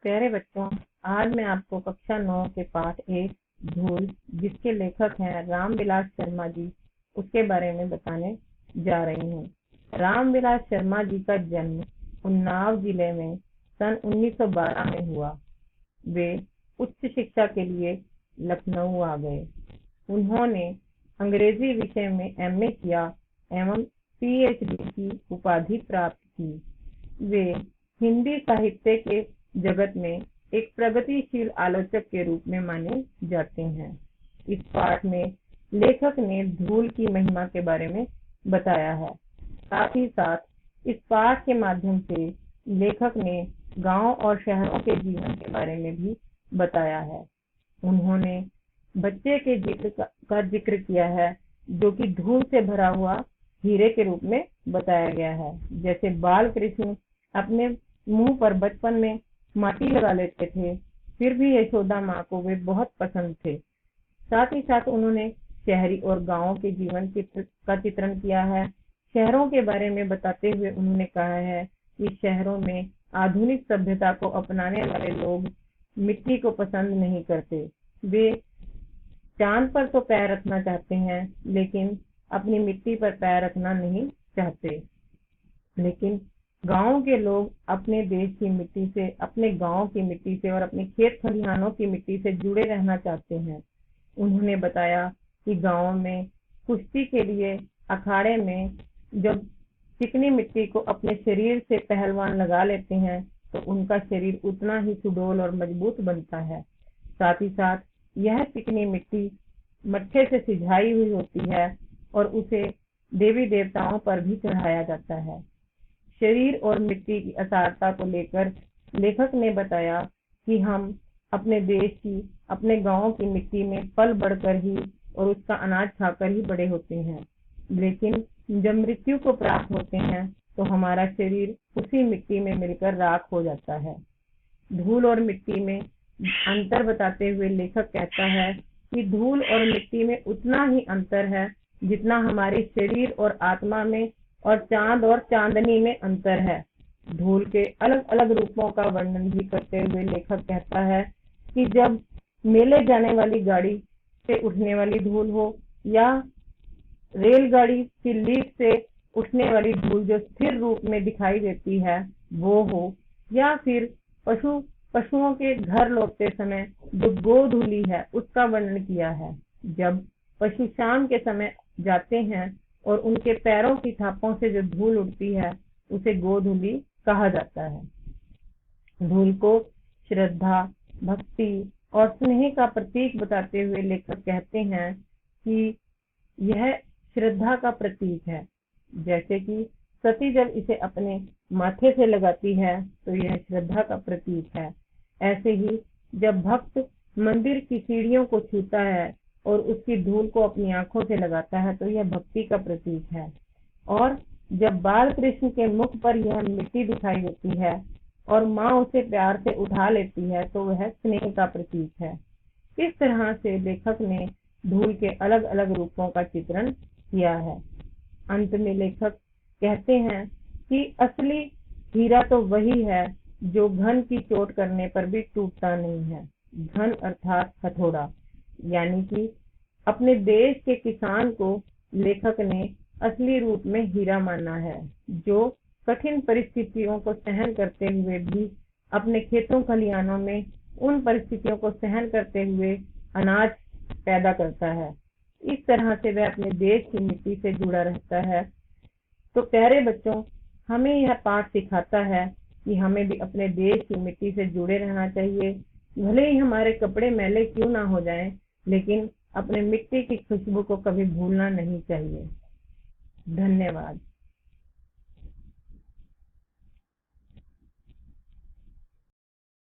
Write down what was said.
प्यारे बच्चों, आज मैं आपको कक्षा 9 के पाठ 1 धूल, जिसके लेखक हैं रामविलास शर्मा जी, उसके बारे में बताने जा रही हूँ। रामविलास शर्मा जी का जन्म उन्नाव जिले में सन 1912 में हुआ। वे उच्च शिक्षा के लिए लखनऊ आ गए। उन्होंने अंग्रेजी विषय में MA किया एवं PhD की उपाधि प्राप्त की। वे हिंदी साहित्य के जगत में एक प्रगतिशील आलोचक के रूप में माने जाते हैं। इस पाठ में लेखक ने धूल की महिमा के बारे में बताया है। साथ ही साथ इस पाठ के माध्यम से लेखक ने गांव और शहरों के जीवन के बारे में भी बताया है। उन्होंने बच्चे के जिक्र किया है, जो कि धूल से भरा हुआ हीरे के रूप में बताया गया है। जैसे बाल कृष्ण अपने मुंह पर बचपन में माटी लगा लेते थे, फिर भी यशोदा माँ को वे बहुत पसंद थे। साथ ही साथ उन्होंने शहरी और गांवों के जीवन का चित्रण किया है। शहरों के बारे में बताते हुए उन्होंने कहा है कि शहरों में आधुनिक सभ्यता को अपनाने वाले लोग मिट्टी को पसंद नहीं करते। वे चांद पर तो पैर रखना चाहते हैं, लेकिन अपनी मिट्टी पर पैर रखना नहीं चाहते। लेकिन गांव के लोग अपने देश की मिट्टी से, अपने गांव की मिट्टी से और अपने खेत खलिहानों की मिट्टी से जुड़े रहना चाहते हैं। उन्होंने बताया कि गांव में कुश्ती के लिए अखाड़े में जब चिकनी मिट्टी को अपने शरीर से पहलवान लगा लेते हैं, तो उनका शरीर उतना ही सुडौल और मजबूत बनता है। साथ ही साथ यह चिकनी मिट्टी मट्ठे से सिंचाई हुई होती है और उसे देवी देवताओं पर भी चढ़ाया जाता है। शरीर और मिट्टी की असारता को लेकर लेखक ने बताया कि हम अपने देश की, अपने गांव की मिट्टी में पल बढ़कर ही और उसका अनाज खाकर ही बड़े होते हैं, लेकिन जब मृत्यु को प्राप्त होते हैं तो हमारा शरीर उसी मिट्टी में मिलकर राख हो जाता है। धूल और मिट्टी में अंतर बताते हुए लेखक कहता है कि धूल और मिट्टी में उतना ही अंतर है जितना हमारे शरीर और आत्मा में और चांद और चांदनी में अंतर है। धूल के अलग अलग रूपों का वर्णन भी करते हुए लेखक कहता है कि जब मेले जाने वाली गाड़ी से उठने वाली धूल हो, या रेलगाड़ी की लीक से उठने वाली धूल जो स्थिर रूप में दिखाई देती है वो हो, या फिर पशुओं के घर लौटते समय जो गोधूली है उसका वर्णन किया है। जब पशु शाम के समय जाते हैं और उनके पैरों की थापों से जो धूल उड़ती है उसे गोधूली कहा जाता है। धूल को श्रद्धा, भक्ति और स्नेह का प्रतीक बताते हुए लेखक कहते हैं कि यह श्रद्धा का प्रतीक है। जैसे कि सती जब इसे अपने माथे से लगाती है तो यह श्रद्धा का प्रतीक है। ऐसे ही जब भक्त मंदिर की सीढ़ियों को छूता है और उसकी धूल को अपनी आंखों से लगाता है तो यह भक्ति का प्रतीक है। और जब बाल कृष्ण के मुख पर यह मिट्टी दिखाई देती है और माँ उसे प्यार से उठा लेती है तो वह स्नेह का प्रतीक है। इस तरह से लेखक ने धूल के अलग अलग रूपों का चित्रण किया है। अंत में लेखक कहते हैं कि असली हीरा तो वही है जो घन की चोट करने पर भी टूटता नहीं है। घन अर्थात हथौड़ा, यानी कि अपने देश के किसान को लेखक ने असली रूप में हीरा माना है, जो कठिन परिस्थितियों को सहन करते हुए भी अपने खेतों खलिहानों में उन परिस्थितियों को सहन करते हुए अनाज पैदा करता है। इस तरह से वह अपने देश की मिट्टी से जुड़ा रहता है। तो प्यारे बच्चों, हमें यह पाठ सिखाता है कि हमें भी अपने देश की मिट्टी से जुड़े रहना चाहिए। भले ही हमारे कपड़े मैले क्यों ना हो जाएं, लेकिन अपने मिट्टी की खुशबू को कभी भूलना नहीं चाहिए। धन्यवाद।